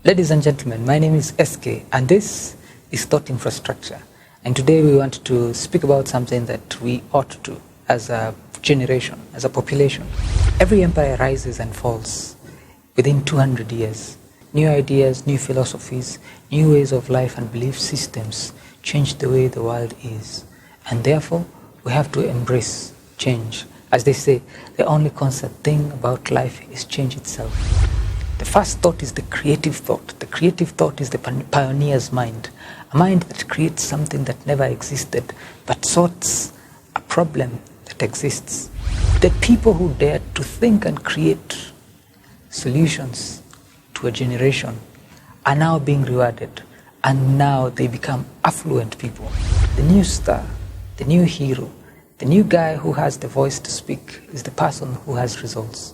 Ladies and gentlemen, my name is SK and this is Thought Infrastructure. And today we want to speak about something that we ought to as a generation, as a population. Every empire rises and falls within 200 years. New ideas, new philosophies, new ways of life and belief systems change the way the world is. And therefore, we have to embrace change. As they say, the only constant thing about life is change itself. The first thought is the creative thought. The creative thought is the pioneer's mind. A mind that creates something that never existed, but sorts a problem that exists. The people who dare to think and create solutions to a generation are now being rewarded, and now they become affluent people. The new star, the new hero, the new guy who has the voice to speak is the person who has results.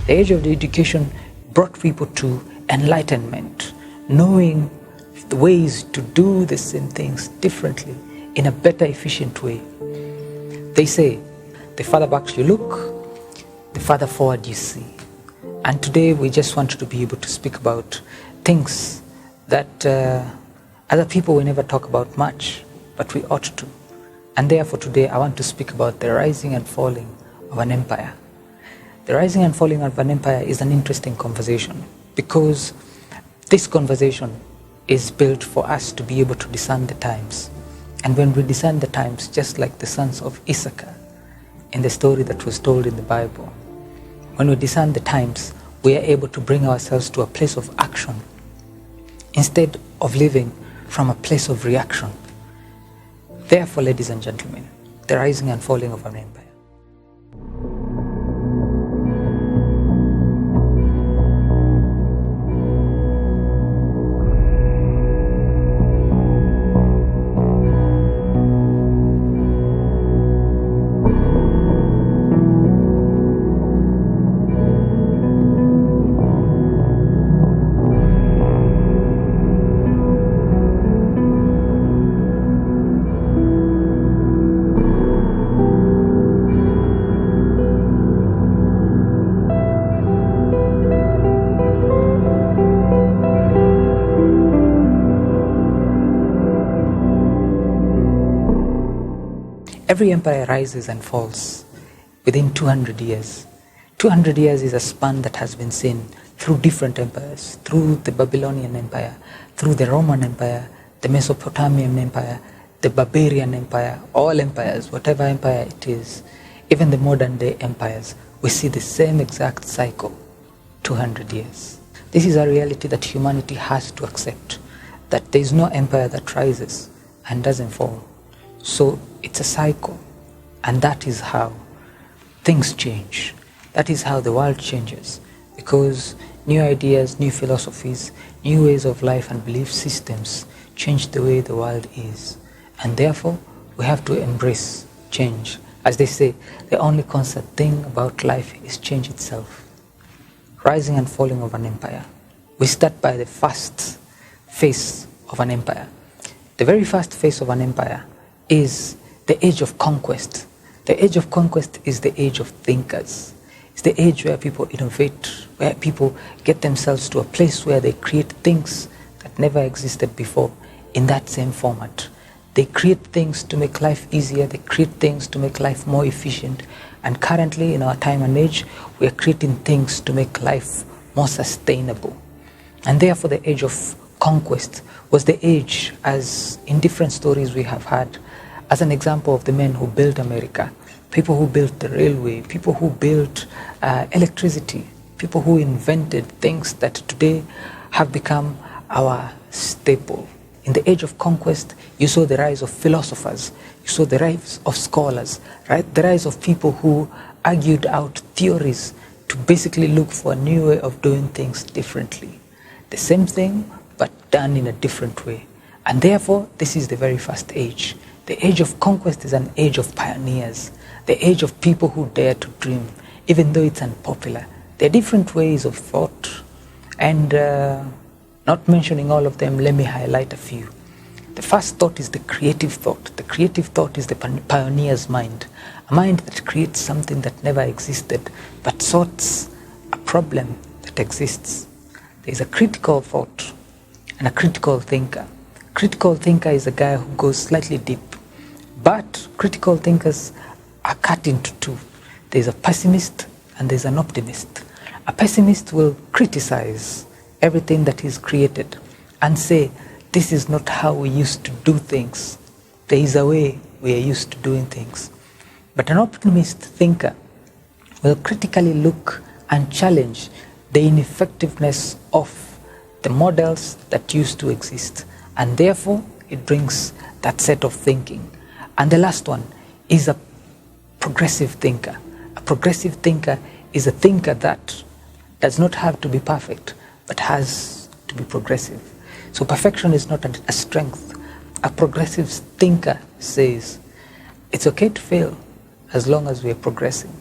The age of the education brought people to enlightenment, knowing the ways to do the same things differently in a better, efficient way. They say, the farther back you look, the farther forward you see. And today we just want to be able to speak about things that other people will never talk about much, but we ought to. And therefore today I want to speak about the rising and falling of an empire. The rising and falling of an empire is an interesting conversation because this conversation is built for us to be able to discern the times. And when we discern the times, just like the sons of Issachar in the story that was told in the Bible, when we discern the times, we are able to bring ourselves to a place of action instead of living from a place of reaction. Therefore, ladies and gentlemen, the rising and falling of an empire. Every empire rises and falls within 200 years. 200 years is a span that has been seen through different empires, through the Babylonian Empire, through the Roman Empire, the Mesopotamian Empire, the Barbarian Empire, all empires, whatever empire it is, even the modern day empires, we see the same exact cycle, 200 years. This is a reality that humanity has to accept, that there is no empire that rises and doesn't fall. So it's a cycle, and that is how things change. That is how the world changes, because new ideas, new philosophies, new ways of life and belief systems change the way the world is. And therefore, we have to embrace change. As they say, the only constant thing about life is change itself. Rising and falling of an empire. We start by the first phase of an empire. The very first phase of an empire is the age of conquest. The age of conquest is the age of thinkers. It's the age where people innovate, where people get themselves to a place where they create things that never existed before in that same format. They create things to make life easier, they create things to make life more efficient, and currently in our time and age, we are creating things to make life more sustainable. And therefore the age of conquest was the age, as in different stories we have had, as an example of the men who built America, people who built the railway, people who built electricity, people who invented things that today have become our staple. In the age of conquest, you saw the rise of philosophers, you saw the rise of scholars, right? The rise of people who argued out theories to basically look for a new way of doing things differently. The same thing, but done in a different way. And therefore, this is the very first age. The age of conquest is an age of pioneers, the age of people who dare to dream, even though it's unpopular. There are different ways of thought, and not mentioning all of them, let me highlight a few. The first thought is the creative thought. The creative thought is the pioneer's mind, a mind that creates something that never existed, but sorts a problem that exists. There's a critical thought and a critical thinker. Critical thinker is a guy who goes slightly deep, but critical thinkers are cut into two. There's a pessimist and there's an optimist. A pessimist will criticize everything that is created and say, this is not how we used to do things. There is a way we are used to doing things. But an optimist thinker will critically look and challenge the ineffectiveness of the models that used to exist. And therefore, it brings that set of thinking. And the last one is a progressive thinker. A progressive thinker is a thinker that does not have to be perfect, but has to be progressive. So perfection is not a strength. A progressive thinker says, it's okay to fail as long as we are progressing.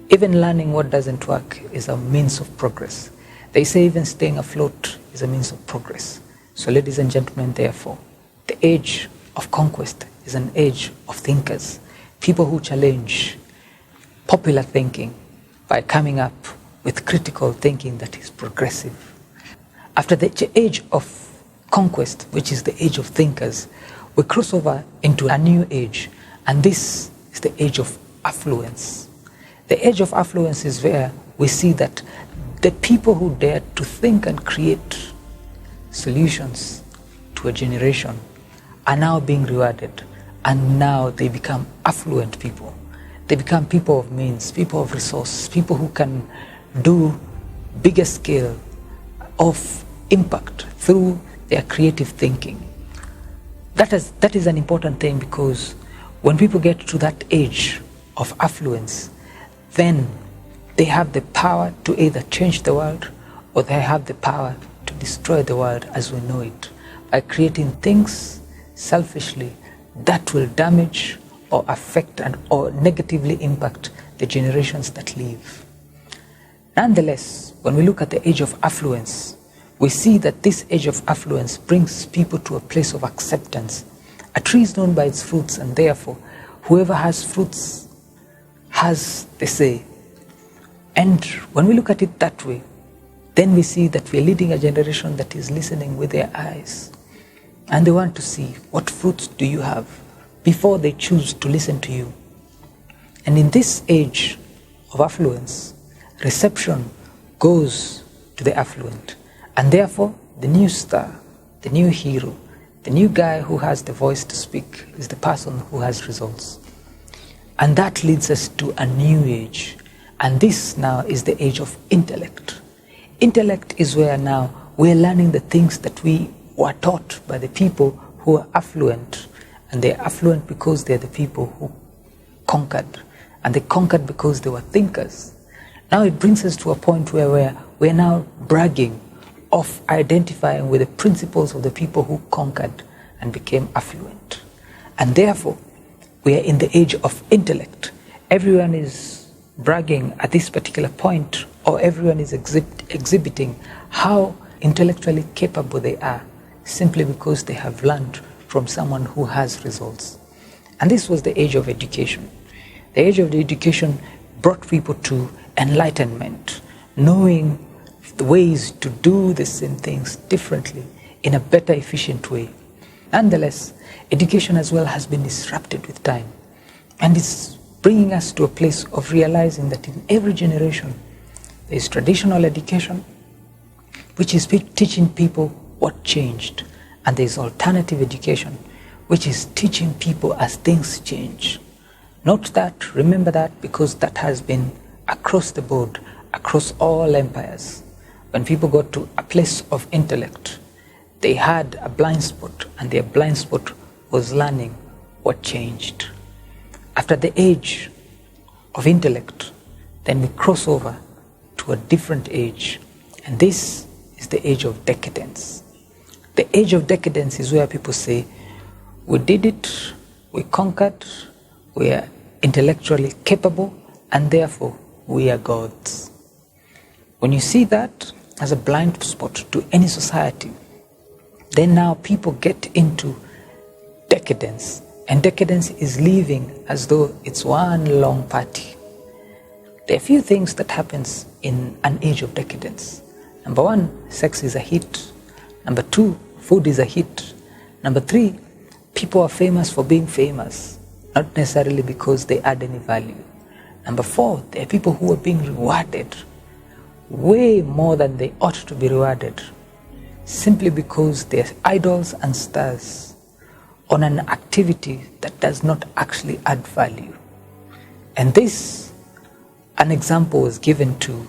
Even learning what doesn't work is a means of progress. They say even staying afloat is a means of progress. So ladies and gentlemen, therefore, the age of conquest is an age of thinkers, people who challenge popular thinking by coming up with critical thinking that is progressive. After the age of conquest, which is the age of thinkers, we cross over into a new age, and this is the age of affluence. The age of affluence is where we see that the people who dare to think and create solutions to a generation are now being rewarded, and now they become affluent people. They become people of means, people of resource, people who can do bigger scale of impact through their creative thinking. That is an important thing, because when people get to that age of affluence, then they have the power to either change the world, or they have the power to destroy the world as we know it, by creating things selfishly that will damage or affect or negatively impact the generations that live. Nonetheless, when we look at the age of affluence, we see that this age of affluence brings people to a place of acceptance. A tree is known by its fruits, and therefore, whoever has fruits has the say. And when we look at it that way, then we see that we are leading a generation that is listening with their eyes. And they want to see, what fruits do you have, before they choose to listen to you. And in this age of affluence, reception goes to the affluent. And therefore, the new star, the new hero, the new guy who has the voice to speak is the person who has results. And that leads us to a new age. And this now is the age of intellect. Intellect is where now we're learning the things that we were taught by the people who are affluent. And they're affluent because they're the people who conquered. And they conquered because they were thinkers. Now it brings us to a point where we're now bragging of identifying with the principles of the people who conquered and became affluent. And therefore, we are in the age of intellect. Everyone is bragging at this particular point, or everyone is exhibiting how intellectually capable they are, simply because they have learned from someone who has results. And this was the age of education. The age of education brought people to enlightenment, knowing the ways to do the same things differently in a better, efficient way. Nonetheless, education as well has been disrupted with time, and it's bringing us to a place of realizing that in every generation there is traditional education, which is teaching people what changed, and there is alternative education, which is teaching people as things change. Note that, remember that, because that has been across the board, across all empires. When people got to a place of intellect, they had a blind spot, and their blind spot was learning what changed. After the age of intellect, then we cross over to a different age, and this is the age of decadence. The age of decadence is where people say, we did it, we conquered, we are intellectually capable, and therefore we are gods. When you see that as a blind spot to any society, then now people get into decadence. And decadence is living as though it's one long party. There are few things that happens in an age of decadence. Number one, sex is a hit. Number two, food is a hit. Number three, people are famous for being famous, not necessarily because they add any value. Number four, there are people who are being rewarded way more than they ought to be rewarded, simply because they're idols and stars on an activity that does not actually add value. And this, an example was given to,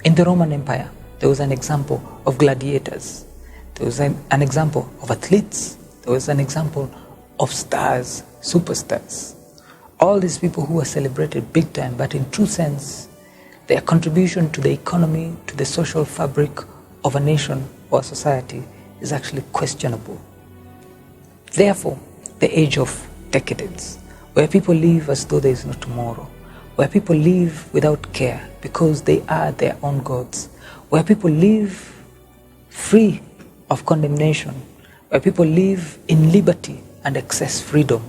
in the Roman Empire, there was an example of gladiators. There was an example of athletes. There was an example of stars, superstars. All these people who were celebrated big time, but in true sense, their contribution to the economy, to the social fabric of a nation or a society is actually questionable. Therefore, the age of decadence, where people live as though there is no tomorrow, where people live without care because they are their own gods, where people live free of condemnation, where people live in liberty and excess freedom,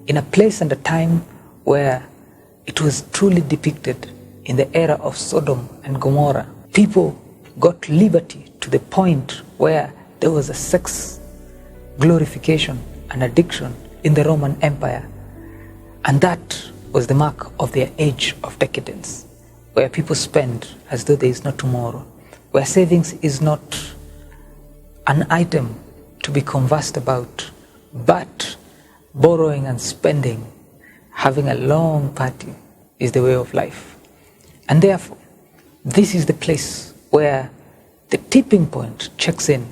in a place and a time where it was truly depicted in the era of Sodom and Gomorrah. People got liberty to the point where there was a sex glorification and addiction in the Roman Empire. And that was the mark of their age of decadence, where people spend as though there is no tomorrow, where savings is not an item to be conversed about, but borrowing and spending, having a long party is the way of life. And therefore, this is the place where the tipping point checks in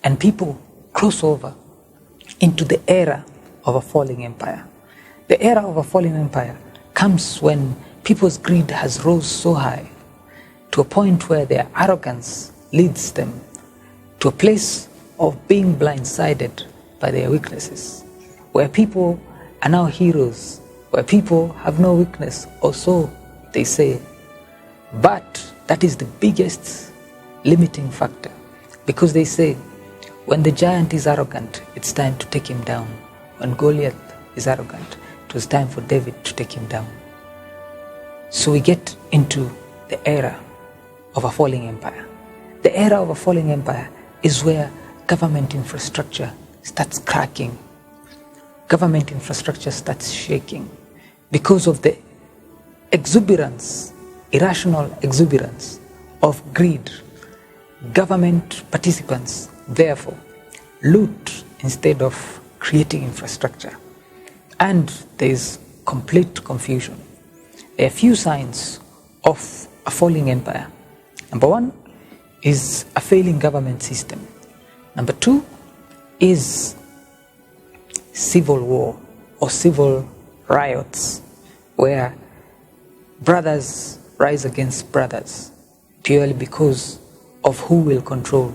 and people cross over into the era of a falling empire. The era of a falling empire comes when people's greed has rose so high to a point where their arrogance leads them to a place of being blindsided by their weaknesses, where people are now heroes, where people have no weakness, or so they say. But that is the biggest limiting factor, because they say when the giant is arrogant, it's time to take him down. When Goliath is arrogant, it was time for David to take him down. So we get into the era of a falling empire. The era of a falling empire is where government infrastructure starts cracking. Government infrastructure starts shaking because of the exuberance, irrational exuberance of greed. Government participants, therefore, loot instead of creating infrastructure. And there is complete confusion. There are few signs of a falling empire. Number one is a failing government system. Number two is civil war or civil riots, where brothers rise against brothers purely because of who will control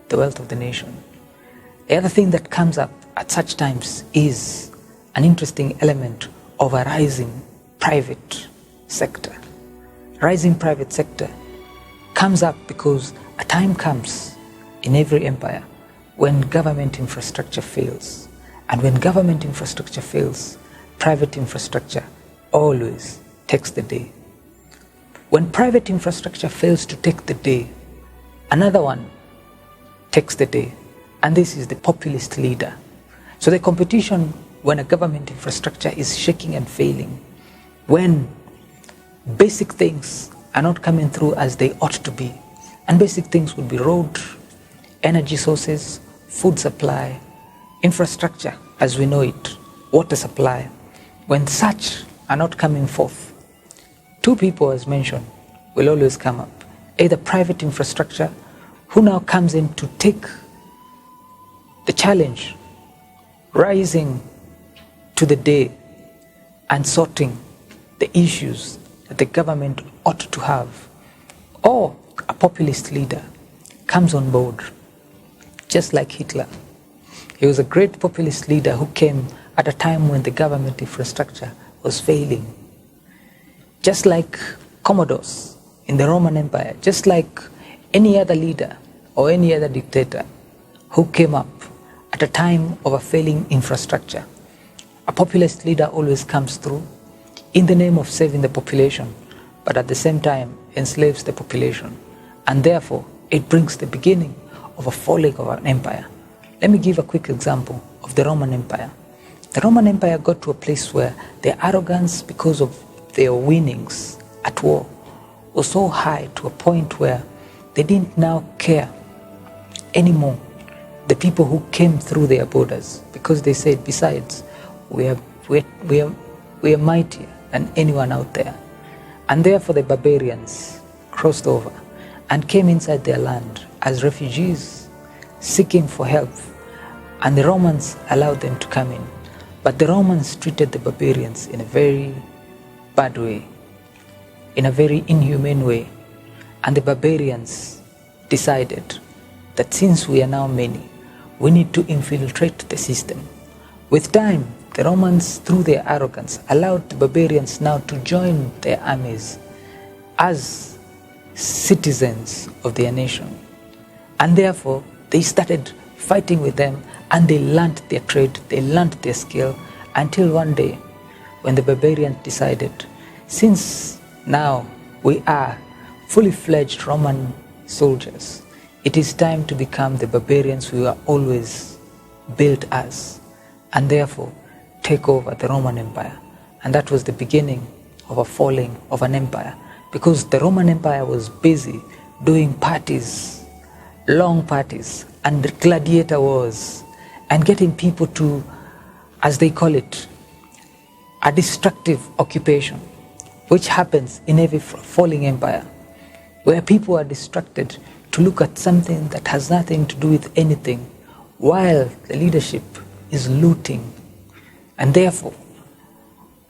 the wealth of the nation. The other thing that comes up at such times is an interesting element of a rising private sector. Rising private sector comes up because a time comes in every empire when government infrastructure fails. And when government infrastructure fails, private infrastructure always takes the day. When private infrastructure fails to take the day, another one takes the day, and this is the populist leader. So the competition when a government infrastructure is shaking and failing, when basic things are not coming through as they ought to be, and basic things would be road, energy sources, food supply, infrastructure as we know it, water supply. When such are not coming forth, two people, as mentioned, will always come up. Either private infrastructure, who now comes in to take the challenge, rising to the day and sorting the issues that the government ought to have, or a populist leader comes on board, just like Hitler. He was a great populist leader who came at a time when the government infrastructure was failing. Just like Commodus in the Roman Empire, just like any other leader or any other dictator who came up at a time of a failing infrastructure. A populist leader always comes through in the name of saving the population, but at the same time enslaves the population, and therefore it brings the beginning of a falling of an empire. Let me give a quick example of the Roman Empire. The Roman Empire got to a place where their arrogance, because of their winnings at war, was so high to a point where they didn't now care anymore the people who came through their borders, because they said, besides, we are mightier than anyone out there. And therefore the barbarians crossed over and came inside their land as refugees seeking for help, and the Romans allowed them to come in. But the Romans treated the barbarians in a very bad way, in a very inhumane way, and the barbarians decided that since we are now many, we need to infiltrate the system. With time, the Romans, through their arrogance, allowed the barbarians now to join their armies as citizens of their nation. And therefore, they started fighting with them, and they learned their trade, they learned their skill, until one day when the barbarians decided, since now we are fully fledged Roman soldiers, it is time to become the barbarians we were always built as, and therefore take over the Roman Empire. And that was the beginning of a falling of an empire, because the Roman Empire was busy doing parties, long parties, and gladiator wars, and getting people to, as they call it, a destructive occupation, which happens in every falling empire, where people are distracted to look at something that has nothing to do with anything, while the leadership is looting. And therefore,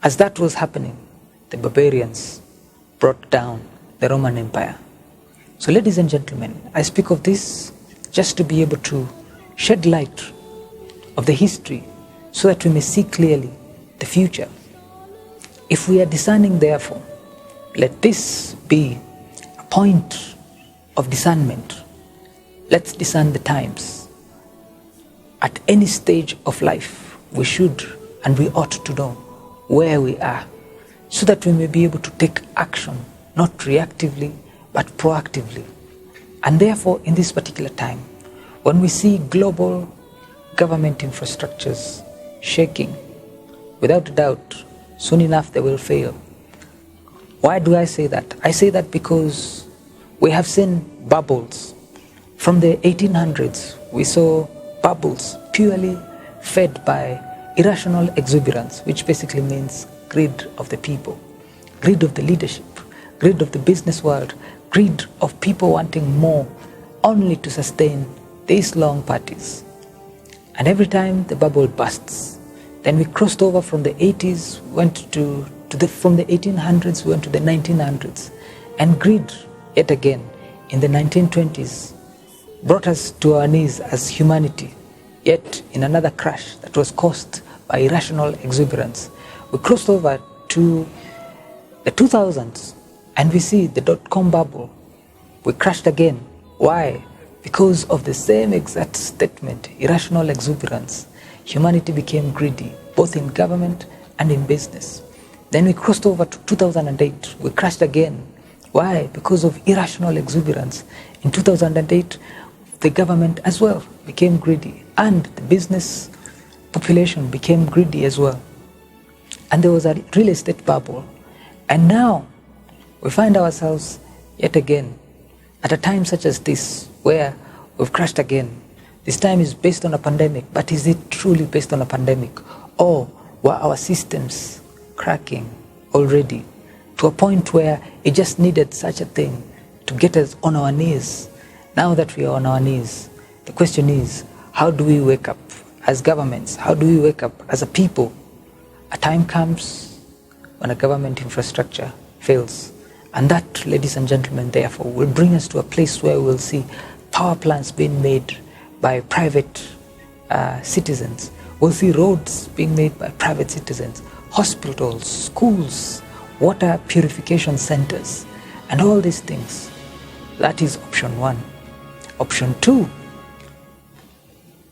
as that was happening, the barbarians brought down the Roman Empire. So ladies and gentlemen, I speak of this just to be able to shed light of the history, so that we may see clearly the future. If we are discerning, therefore, let this be a point of discernment. Let's discern the times. At any stage of life, we should and we ought to know where we are, so that we may be able to take action, not reactively, but proactively. And therefore, in this particular time, when we see global government infrastructures shaking, without a doubt, soon enough they will fail. Why do I say that? I say that because we have seen bubbles. From the 1800s, we saw bubbles purely fed by irrational exuberance, which basically means greed of the people, greed of the leadership, greed of the business world, greed of people wanting more only to sustain these long parties. And every time the bubble bursts, then we crossed over from the 80s, from the 1800s, we went to the 1900s, and greed, yet again, in the 1920s, brought us to our knees as humanity, yet in another crash that was caused by irrational exuberance. We crossed over to the 2000s, and we see the dot-com bubble. We crashed again. Why? Because of the same exact statement, irrational exuberance. Humanity became greedy, both in government and in business. Then we crossed over to 2008. We crashed again. Why? Because of irrational exuberance. In 2008, the government as well became greedy, and the business population became greedy as well. And there was a real estate bubble. And now we find ourselves yet again at a time such as this, where we've crashed again. This time is based on a pandemic, but is it truly based on a pandemic? Or were our systems cracking already to a point where it just needed such a thing to get us on our knees? Now that we are on our knees, the question is, how do we wake up as governments? How do we wake up as a people? A time comes when a government infrastructure fails. And that, ladies and gentlemen, therefore, will bring us to a place where we'll see power plants being made by private citizens. We'll see roads being made by private citizens, hospitals, schools, water purification centers, and all these things. That is option one. Option two,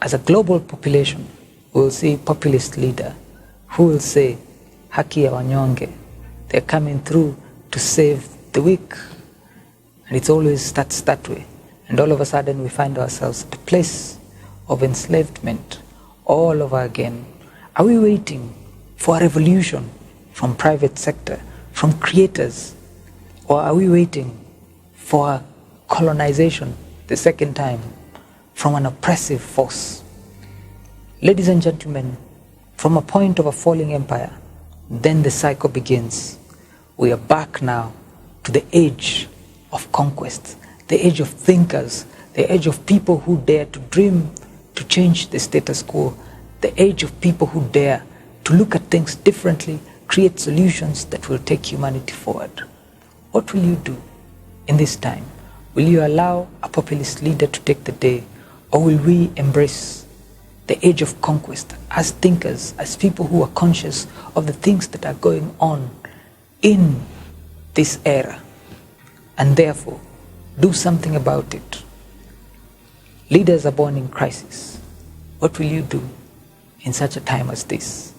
as a global population, we'll see populist leader who will say, haki ya wanyonge. They're coming through to save the weak. And it always starts that way. And all of a sudden we find ourselves at a place of enslavement all over again. Are we waiting for a revolution from private sector, from creators? Or are we waiting for colonization the second time from an oppressive force? Ladies and gentlemen, from a point of a falling empire, then the cycle begins. We are back now to the age of conquest, the age of thinkers, the age of people who dare to dream to change the status quo, the age of people who dare to look at things differently, create solutions that will take humanity forward. What will you do in this time? Will you allow a populist leader to take the day, or will we embrace the age of conquest as thinkers, as people who are conscious of the things that are going on in this era, and therefore do something about it? Leaders are born in crisis. What will you do in such a time as this?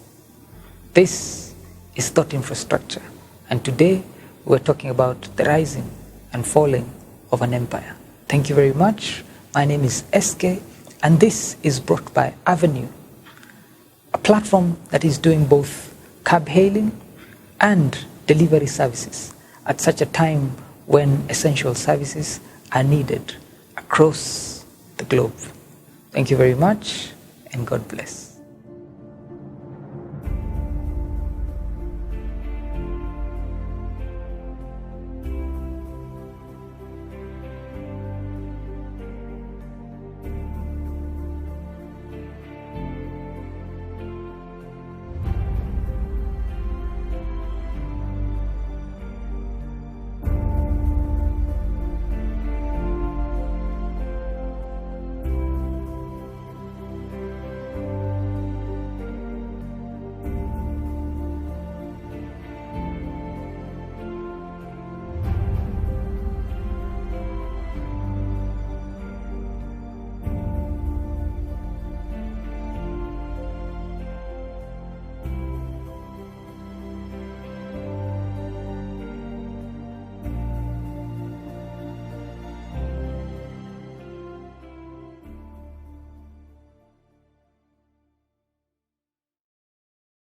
This is thought infrastructure, and today we're talking about the rising and falling of an empire. Thank you very much. My name is SK, and this is brought by Avenue, a platform that is doing both cab hailing and delivery services at such a time when essential services are needed across the globe. Thank you very much, and God bless.